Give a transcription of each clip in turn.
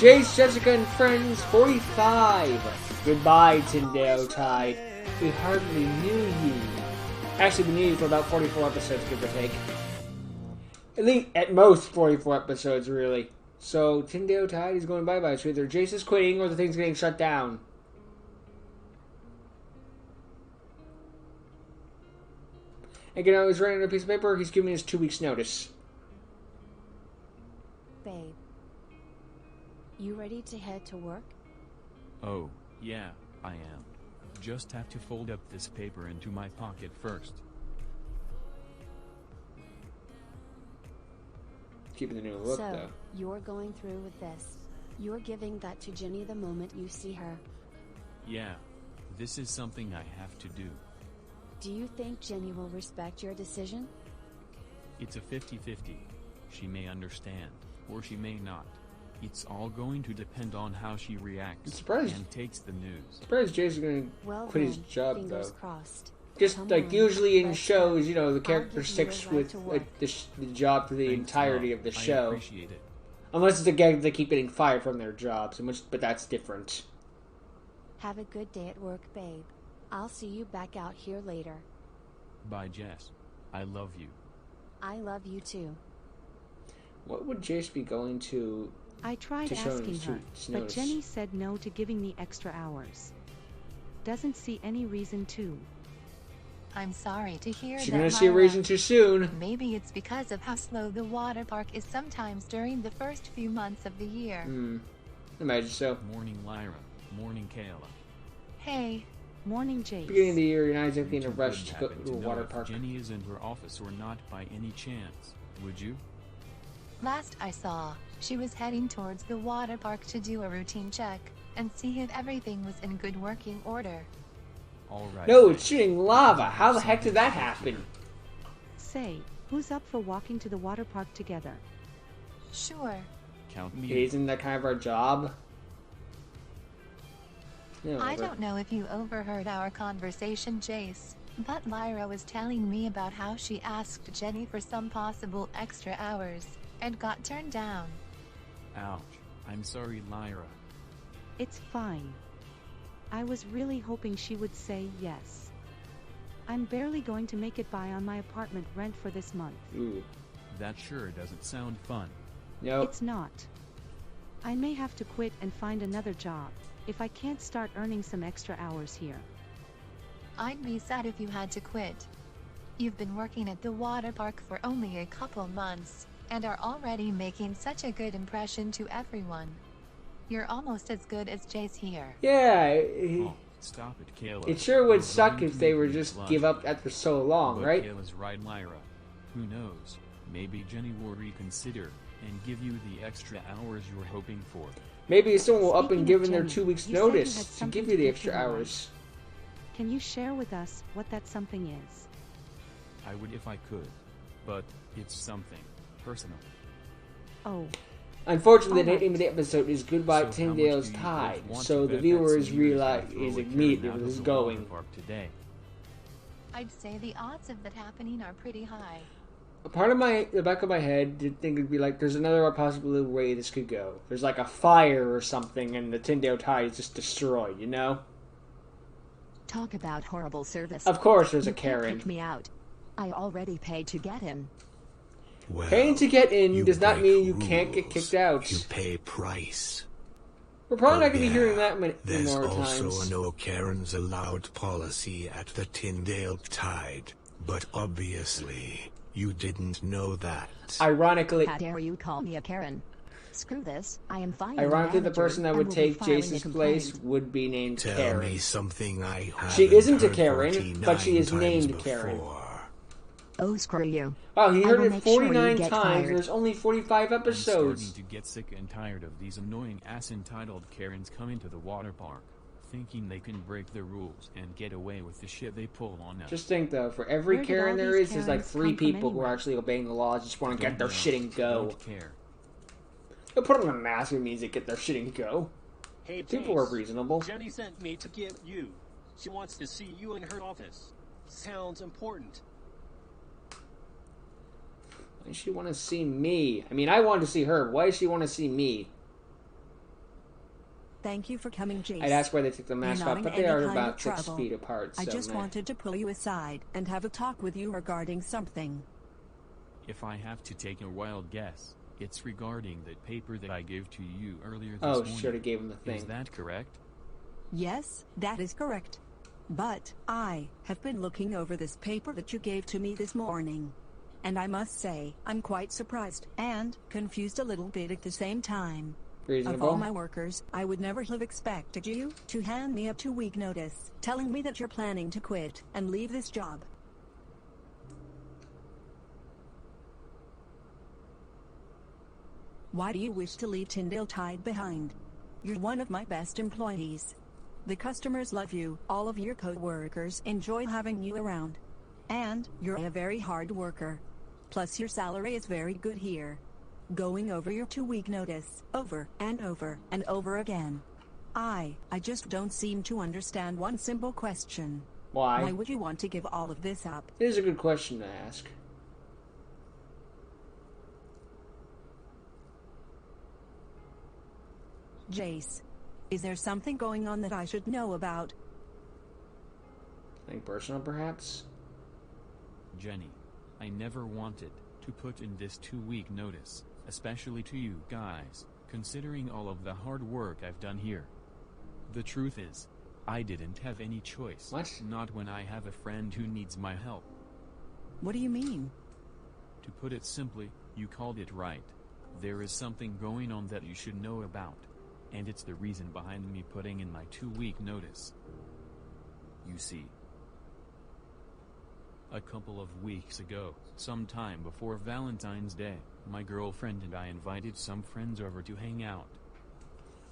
Jace, Jessica, and Friends 45. Goodbye, Tindale Tide. We hardly knew you. Actually, we knew you for about 44 episodes, give or take. At least, at most, 44 episodes, really. So, Tindale Tide is going bye-bye. So either Jace is quitting or the thing's getting shut down. And you know, he's writing on a piece of paper. He's giving us 2 weeks' notice. Babe, you ready to head to work? Oh, yeah, I am. Just have to fold up this paper into my pocket first. Keeping the new look, so, though. You're going through with this. You're giving that to Jenny the moment you see her. Yeah. This is something I have to do. Do you think Jenny will respect your decision? It's a 50-50. She may understand, or she may not. It's all going to depend on how she reacts and takes the news. I'm surprised Jace is going to quit his job, fingers though. Crossed. Just Come like on, usually in let's shows, go. you know, the I'll character give you sticks a ride with to work. the job for the Thanks, entirety Mom. of the I show. appreciate it. Unless it's a gang they keep getting fired from their jobs, but that's different. Have a good day at work, babe. I'll see you back out here later. Bye, Jess. I love you. I love you too. What would Jace be going to? I tried to show asking his her, but notice? Jenny said no to giving me extra hours. Doesn't see any reason to. I'm sorry to hear She's that, gonna see a Myra. reason too soon. Maybe it's because of how slow the water park is sometimes during the first few months of the year. Imagine so. Morning, Lyra. Morning, Kayla. Hey. Morning, Jace. Beginning of the year, you're not exactly in a You rush to go wouldn't to a happen water know park. if Jenny is in her office or not by any chance, would you? Last I saw, she was heading towards the water park to do a routine check and see if everything was in good working order. All right. No, it's shooting lava. How the heck did that happen? Say, who's up for walking to the water park together? Sure. Count me in. Isn't that kind of our job? No, I don't know if you overheard our conversation, Jace, but Lyra was telling me about how she asked Jenny for some possible extra hours and got turned down. Ouch. I'm sorry, Lyra. It's fine. I was really hoping she would say yes. I'm barely going to make it by on my apartment rent for this month. Ooh. That sure doesn't sound fun. Nope. It's not. I may have to quit and find another job, if I can't start earning some extra hours here. I'd be sad if you had to quit. You've been working at the water park for only a couple months, and are already making such a good impression to everyone. You're almost as good as Jace here. Yeah. Oh, stop it, Kayla. It sure would You're suck going if to they make were me just blush. give up after so long, But right? Kayla's right, Lyra. Who knows? Maybe Jenny will reconsider and give you the extra hours you're hoping for. Maybe someone will up Speaking and of give them their Jenny, 2 weeks you said you had notice to something give you the to extra give to her. hours. Can you share with us what that something is? I would if I could. But it's something personal. Oh, Unfortunately, the Alright. name of the episode is Goodbye So how much Tindale's do you Tide, both want so to the bet viewers that realize Seniors will is throw a immediately Karen out where this is of the water going. park today? I'd say the odds of that happening are pretty high. A part of the back of my head did think it'd be like, there's another possible way this could go. There's like a fire or something, and the Tindale Tide is just destroyed, you know? Talk about horrible service. Of course there's a You can't Karen. kick me out. I already paid to get in. Well, Paying to get in you does not break mean you can't get rules. kicked out. You pay price. We're probably not going to be Yeah, hearing that many There's more also times. a no Karens allowed policy at the Tindale Tide, but obviously you didn't know that. Ironically, How dare you call me a Karen? Screw this. I am firing ironically, the manager person that and would will be take filing a Jace's complaint. place would be named Tell Karen. me something I haven't She isn't a heard Karen, but she is 49 named times Karen. before. Oh, screw you. Wow, he I heard will it make sure you 49 get times, fired. and there's only 45 I'm episodes. starting to get sick and tired of these annoying ass-entitled Karens coming to the water park, thinking they can break the rules and get away with the shit they pull on us. Just think, though, for every Where did Karen all there these is, there's like Karens 3 come from people who are anyway? actually obeying the laws, just want to get their Don't shit know. and go. Don't care. They'll put on a mask, it means they get their shit and go. Hey, People are Jace, reasonable. Jenny sent me to get you. She wants to see you in her office. Sounds important. Why does she want to see me? I mean, I want to see her. Why does she want to see me? Thank you for coming, Jace. I'd ask why they took the mask off, but they are about 6 trouble. feet apart. So I just wanted to pull you aside and have a talk with you regarding something. If I have to take a wild guess, it's regarding the paper that I gave to you earlier this morning. Oh, should have gave him the thing. Is that correct? Yes, that is correct. But I have been looking over this paper that you gave to me this morning. And I must say, I'm quite surprised and confused a little bit at the same time. Reasonable. Of all my workers, I would never have expected you to hand me a 2-week notice, telling me that you're planning to quit and leave this job. Why do you wish to leave Tindale Tide behind? You're one of my best employees. The customers love you, all of your co-workers enjoy having you around. And you're a very hard worker. Plus your salary is very good here. Going over your 2-week notice, over and over and over again. I just don't seem to understand one simple question. Why? Why would you want to give all of this up? It is a good question to ask. Jace, is there something going on that I should know about? Anything personal, perhaps? Jenny, I never wanted to put in this 2-week notice, especially to you guys, considering all of the hard work I've done here. The truth is, I didn't have any choice. What? Not when I have a friend who needs my help. What do you mean? To put it simply, you called it right. There is something going on that you should know about. And it's the reason behind me putting in my 2-week notice. You see, a couple of weeks ago, sometime before Valentine's Day, my girlfriend and I invited some friends over to hang out.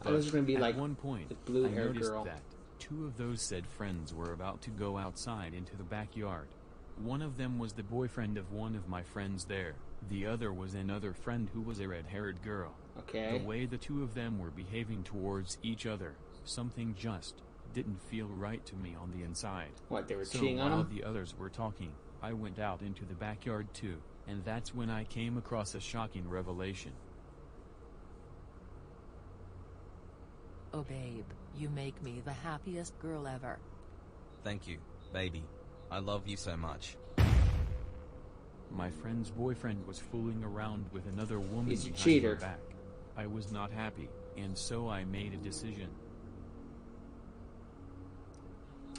But this is going to be at like one point, the blue-haired I noticed girl. that 2 of those said friends were about to go outside into the backyard. One of them was the boyfriend of one of my friends there. The other was another friend who was a red-haired girl. Okay. The way the 2 of them were behaving towards each other, something just didn't feel right to me on the inside. What, they were cheating on him? him? While the others were talking, I went out into the backyard too, and that's when I came across a shocking revelation. Oh babe, you make me the happiest girl ever. Thank you, baby. I love you so much. My friend's boyfriend was fooling around with another woman He's a behind cheater. her back. I was not happy, and so I made a decision.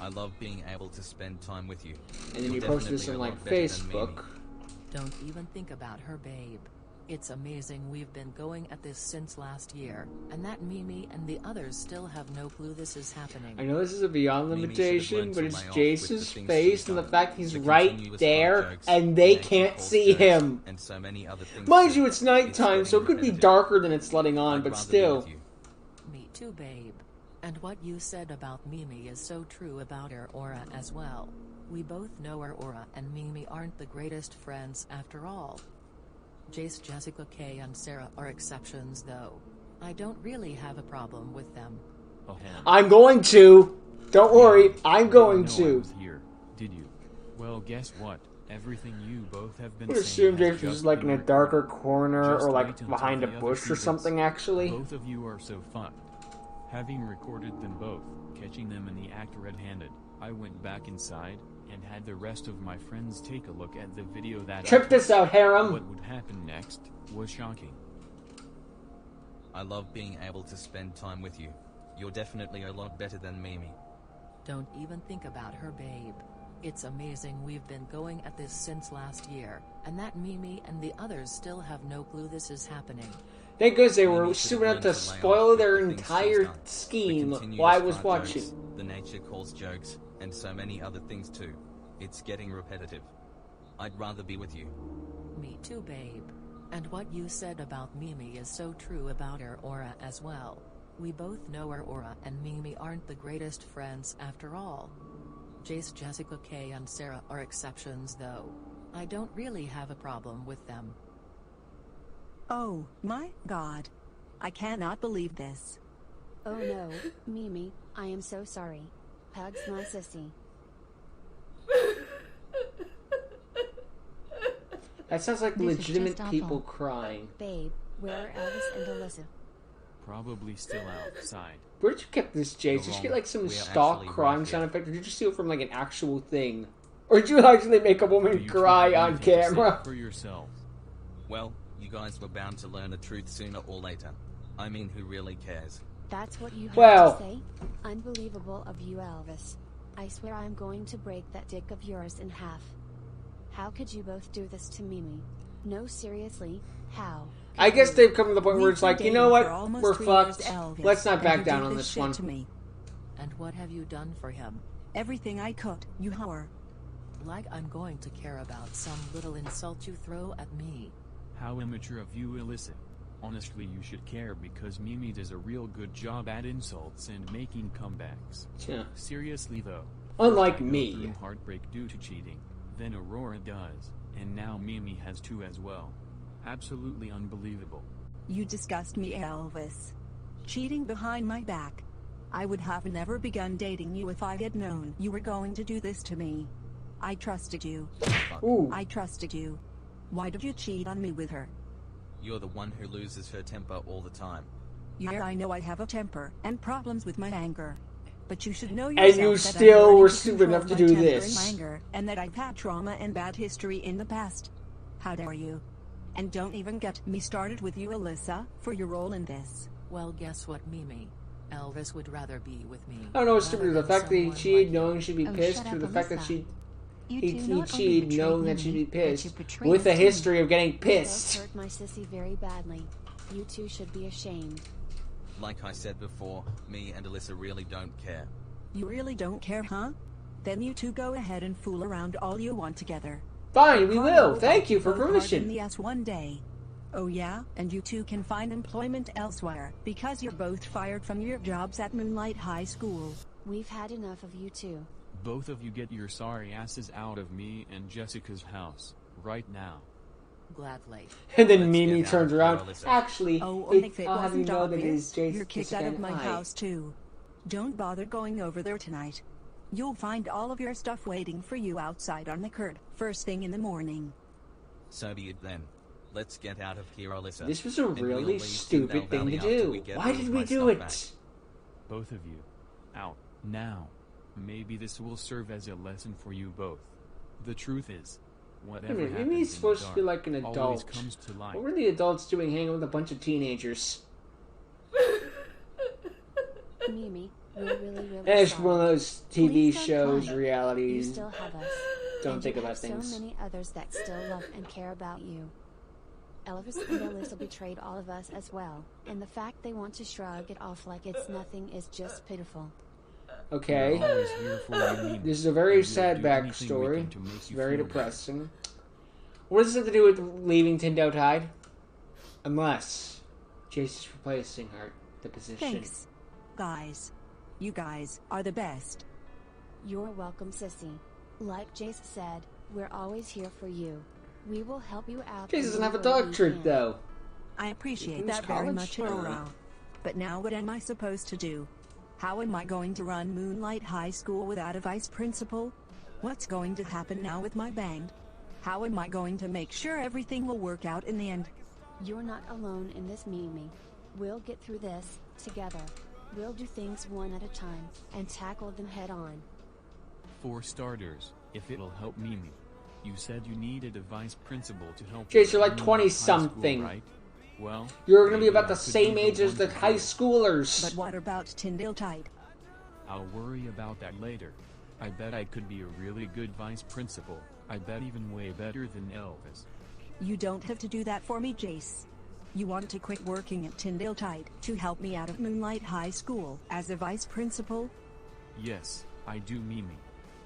I love being able to spend time with you. And then you You're posted this definitely on a like lot better than Facebook. Mimi. Don't even think about her, babe. It's amazing we've been going at this since last year, and that Mimi and the others still have no clue this is happening. I know this is a beyond Mimi limitation, should've but learned it's to lay off with the Jace's things face she's and the done. fact he's The right continuous there, fart jokes, and they the can't false see jokes, him. and so many other things Mind too. you, it's nighttime, so it could be getting darker than it's letting on, I'd but rather be still. with you. Me too, babe. And what you said about Mimi is so true about her aura as well. We both know her aura and Mimi aren't the greatest friends after all. Jace, Jessica, Kay and Sarah are exceptions though. I don't really have a problem with them. Oh, I'm going to! Don't worry, I'm going I to. was here, did you? Well, guess what? Everything you both have been I would saying assume has Jace was just like been in a recorded. darker corner Just or wait like until behind a the other bush or see something, this. actually. Both of you are so fucked. Having recorded them both, catching them in the act red-handed, I went back inside and had the rest of my friends take a look at the video that Check this out, Harem! What would happen next was shocking. I love being able to spend time with you. You're definitely a lot better than Mimi. Don't even think about her, babe. It's amazing we've been going at this since last year, and that Mimi and the others still have no clue this is happening. Thank goodness they Mimi were should stupid have enough to learned lay spoil off their with the things she's entire done. The scheme continuous while I was fart watching. jokes, the nature calls jokes, and so many other things too. It's getting repetitive. I'd rather be with you. Me too, babe. And what you said about Mimi is so true about her aura as well. We both know her aura and Mimi aren't the greatest friends after all. Jace, Jessica, Kay and Sarah are exceptions though. I don't really have a problem with them. Oh, my God. I cannot believe this. Oh no, Mimi, I am so sorry. Hugs my sissy. That sounds like This is legitimate just people awful. crying. Babe, where are Elvis and Alyssa? Probably still outside. Where did you get this, Jace? Did you get like some We're stock actually crying right sound here. effect, or did you steal it from like an actual thing? Or did you actually make a Do woman you cry two have on anything to say camera? for yourself? Well, you guys were bound to learn the truth sooner or later. I mean, who really cares? That's what you have Well. to say? Unbelievable of you, Elvis. I swear I'm going to break that dick of yours in half. How could you both do this to Mimi? No, seriously, how? I guess you? they've come to the point where We've it's been like, you dating know for what? almost We're 3 fucked. years, Elvis, Let's not and back you down did on this this shit one. to me. And what have you done for him? Everything I could, you whore. Like I'm going to care about some little insult you throw at me. How immature of you, Alyssa. Honestly, you should care because Mimi does a real good job at insults and making comebacks. Yeah. Seriously though. Unlike first I go me. through heartbreak due to cheating, then Aurora does, and now Mimi has too as well. Absolutely unbelievable. You disgust me, Elvis. Cheating behind my back. I would have never begun dating you if I had known you were going to do this to me. I trusted you. Ooh. I trusted you. Why did you cheat on me with her? You're the one who loses her temper all the time. Yeah, I know I have a temper and problems with my anger. But you should know And yourself you that still I'm learning were to stupid control enough to my do temper this. and my anger, and that I've had trauma and bad history in the past. How dare you? And don't even get me started with you, Alyssa, for your role in this. Well, guess what, Mimi? Elvis would rather be with me. I don't know what's stupid. rather The than fact that he someone cheated like knowing you. she'd be Oh, pissed, shut or the up, fact that Alyssa. he You two not only cheated betrayed knowing that Mimi, she'd be but pissed, you betrayed with a us too. history of getting You both pissed. hurt my sissy very badly. You two should be ashamed. Like I said before, me and Alyssa really don't care. You really don't care, huh? Then you two go ahead and fool around all you want together. Fine, we Carla will. bite Thank you for both hard in permission. the ass one day. Oh yeah, and you two can find employment elsewhere, because you're both fired from your jobs at Moonlight High School. We've had enough of you two. Both of you get your sorry asses out of me and Jessica's house, right now. Gladly. And then Let's Mimi get out turns of around. here, Alyssa. Actually, Oh, and if it I'll have you wasn't know that it obvious, is Jace, you're kicked Jessica, out of and my I. house too. Don't bother going over there tonight. You'll find all of your stuff waiting for you outside on the curb, first thing in the morning. So be it then. Let's get out of here, Alyssa. This was a And we'll really leave stupid Tindale thing to Valley after we do. get Why all of did my we do stuff it? back. Both of you. Out. Now. Maybe this will serve as a lesson for you both. The truth is, whatever Wait a minute, happens Mimi's in supposed the to be dark like an always adult. comes to light. What were the adults doing hanging with a bunch of teenagers? Mimi, we're really It's sorry. one of those TV Please don't shows, cry. You realities. still have us. Don't And think you about have things. so many others that still love and care about you. Elvis and Alyssa betrayed all of us as well, and the fact they want to shrug it off like it's nothing is just pitiful. Okay. We're always here for you, Mimi. This is a very And we'll sad do anything we backstory. can to make you Very feel better. depressing. What does this have to do with leaving Tindale Tide? Unless Jace is replacing her, the position. Thanks. Guys. You guys are the best. You're welcome, sissy. Like Jace said, we're always here for you. We will help you out. Jace in doesn't have a any way dog we trick, can. though. I appreciate Who's that very college? much, Aurora. But now what am I supposed to do? How am I going to run Moonlight High School without a vice principal? What's going to happen now with my band? How am I going to make sure everything will work out in the end? You're not alone in this, Mimi. We'll get through this together. We'll do things one at a time and tackle them head on. For starters, if it'll help Mimi. You said you needed a vice principal to help Jace, you you're like at 20-something. Moonlight High School, right? Well, You're gonna be maybe about the I could same be age as one the to high do it. schoolers. But what about Tindale Tide? I'll worry about that later. I bet I could be a really good vice principal. I bet even way better than Elvis. You don't have to do that for me, Jace. You want to quit working at Tindale Tide to help me out of Moonlight High School as a vice principal? Yes, I do, Mimi.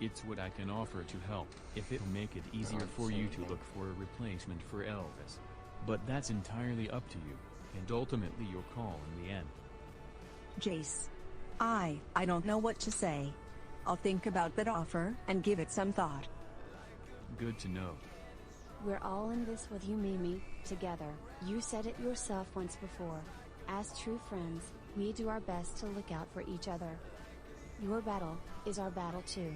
It's what I can offer to help, if it'll make it easier for you to look for a replacement for Elvis. But that's entirely up to you, and ultimately your call in the end. Jace. I don't know what to say. I'll think about that offer and give it some thought. Good to know. We're all in this with you, Mimi, together. You said it yourself once before. As true friends, we do our best to look out for each other. Your battle is our battle too.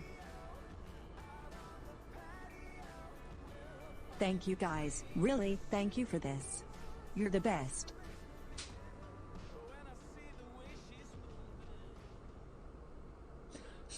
Thank you guys. Really, thank you for this. You're the best.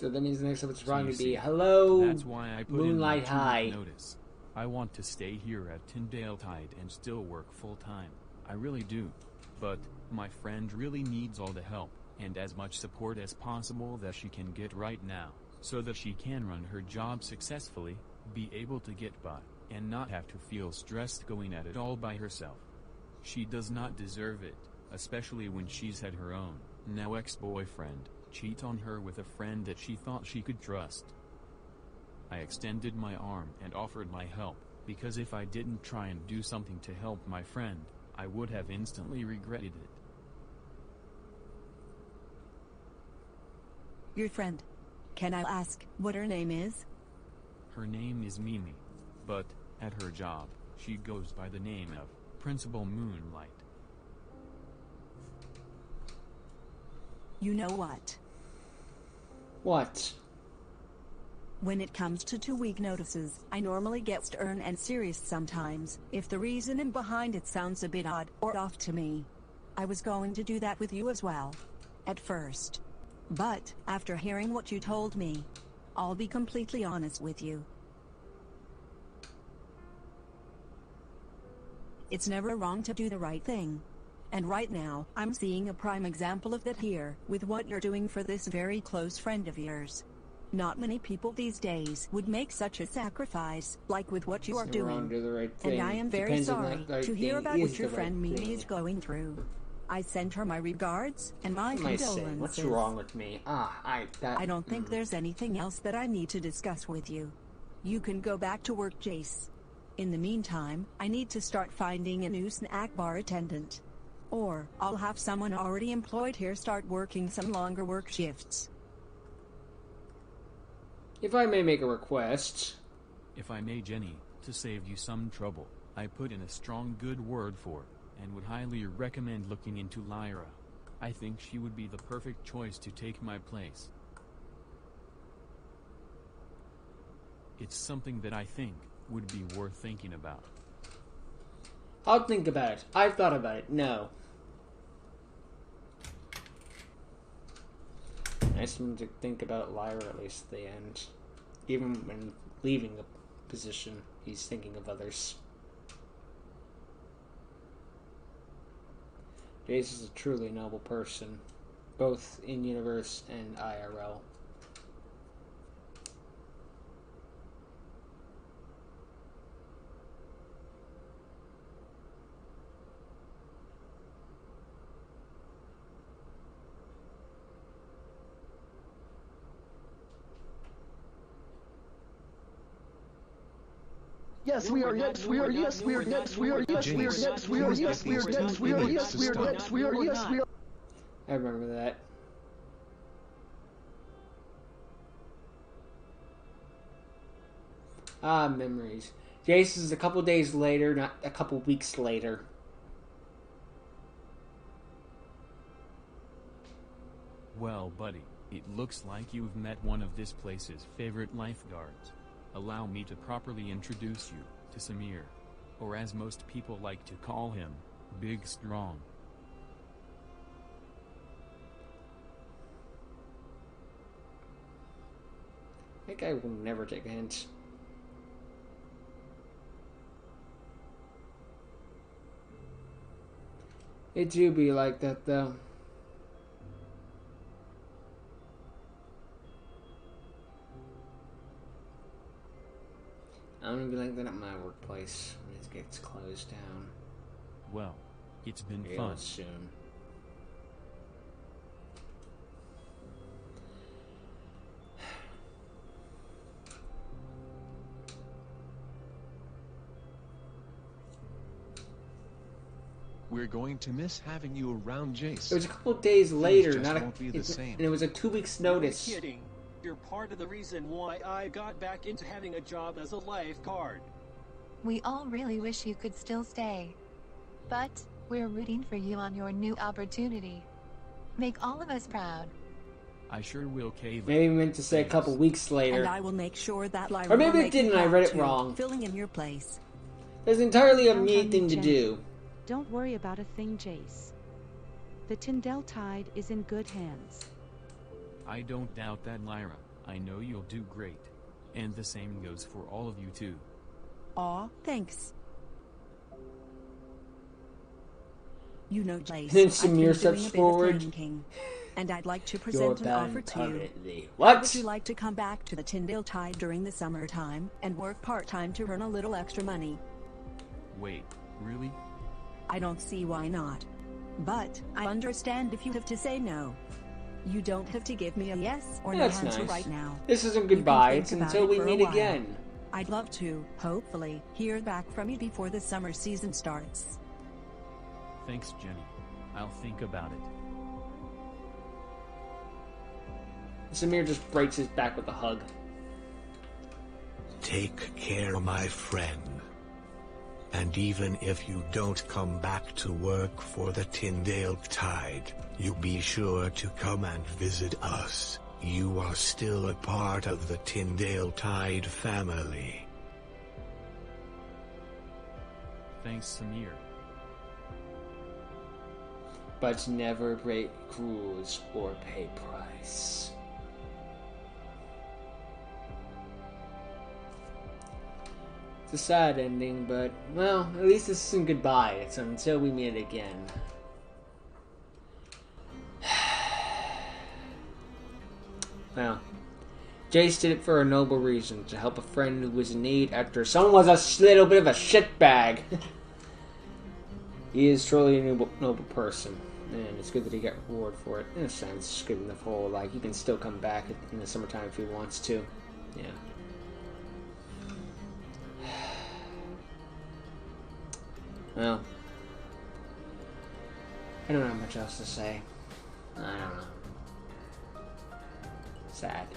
So that means the next episode's So going you to be see, Hello that's why I put Moonlight in my 2-week High. notice. I want to stay here at Tindale Tide and still work full time. I really do. But my friend really needs all the help and as much support as possible that she can get right now, so that she can run her job successfully, be able to get by, and not have to feel stressed going at it all by herself. She does not deserve it, especially when she's had her own, now ex-boyfriend, cheat on her with a friend that she thought she could trust. I extended my arm and offered my help, because if I didn't try and do something to help my friend, I would have instantly regretted it. Your friend. Can I ask what her name is? Her name is Mimi. But, at her job, she goes by the name of Principal Moonlight. You know what? What? When it comes to 2-week notices, I normally get stern and serious sometimes, if the reasoning behind it sounds a bit odd or off to me. I was going to do that with you as well. At first. But, after hearing what you told me, I'll be completely honest with you. It's never wrong to do the right thing. And right now, I'm seeing a prime example of that here, with what you're doing for this very close friend of yours. Not many people these days would make such a sacrifice, like with what you are doing. Do the right thing. And I am very Depends on sorry that right to hear thing about is what your the friend right Mimi thing. is going through. I send her my regards and my What am I saying? condolences. What's wrong with me? I don't think there's anything else that I need to discuss with you. You can go back to work, Jace. In the meantime, I need to start finding a new snack bar attendant. Or, I'll have someone already employed here start working some longer work shifts. If I may make a request. If I may, Jenny, to save you some trouble, I put in a strong good word for, and would highly recommend looking into Lyra. I think she would be the perfect choice to take my place. It's something that I think would be worth thinking about. I'll think about it. I've thought about it. No. Nice one to think about Lyra at least at the end. Even when leaving a position, he's thinking of others. Jace is a truly noble person, both in universe and IRL. Yes, we are. Yes, we are. Yes, we are. Yes, we are. Yes, we are. Yes, we are. Yes, we are. Yes, we are. Yes, we are. Yes, we are. Yes, we are. I remember that. Ah, memories. Jace is a couple days later, not a couple weeks later. Well, buddy, it looks like you've met one of this place's favorite lifeguards. Allow me to properly introduce you to Samir. Or as most people like to call him, Big Strong. That guy will never take a hint. It do be like that, though. I'm gonna be like that at my workplace when it gets closed down. Well, it's been Real fun. soon. We're going to miss having you around, Jace. It was a couple days later, Things not just won't be the same. and it was a 2 weeks notice. You're kidding. You're part of the reason why I got back into having a job as a lifeguard. We all really wish you could still stay. But, we're rooting for you on your new opportunity. Make all of us proud. I sure will, Kayla. Maybe I meant to say a couple weeks later. And I will make sure that Lyra Or maybe will it make didn't, you I proud read it too, wrong. filling in your place. That's entirely a Count me on thing to Jenny. do. Don't worry about a thing, Jace. The Tindale Tide is in good hands. I don't doubt that, Lyra. I know you'll do great. And the same goes for all of you too. Aw, thanks. You know, Jace, Then I've Samir been steps doing a forward. bit of thinking, and I'd like to You're present an banned offer to you. permanently. How What? would you like to come back to the Tindale Tide during the summertime and work part-time to earn a little extra money? Wait, really? I don't see why not. But I understand if you have to say no. You don't have to give me a yes or no That's answer nice. right now. This isn't You can goodbye. think It's about until it we for a meet while. again. I'd love to, hopefully, hear back from you before the summer season starts. Thanks, Jenny. I'll think about it. Samir just breaks his back with a hug. Take care, my friend. And even if you don't come back to work for the Tindale Tide, you be sure to come and visit us. You are still a part of the Tindale Tide family. Thanks, Samir. But never break rules or pay price. It's a sad ending, but, well, at least this isn't goodbye. It's until we meet again. Well, Jace did it for a noble reason, to help a friend who was in need after someone was a little bit of a shitbag. He is truly a noble person, and it's good that he got reward for it. In a sense, it's good enough for, like, he can still come back in the summertime if he wants to. Yeah. Well, I don't have much else to say. I don't know. Sad.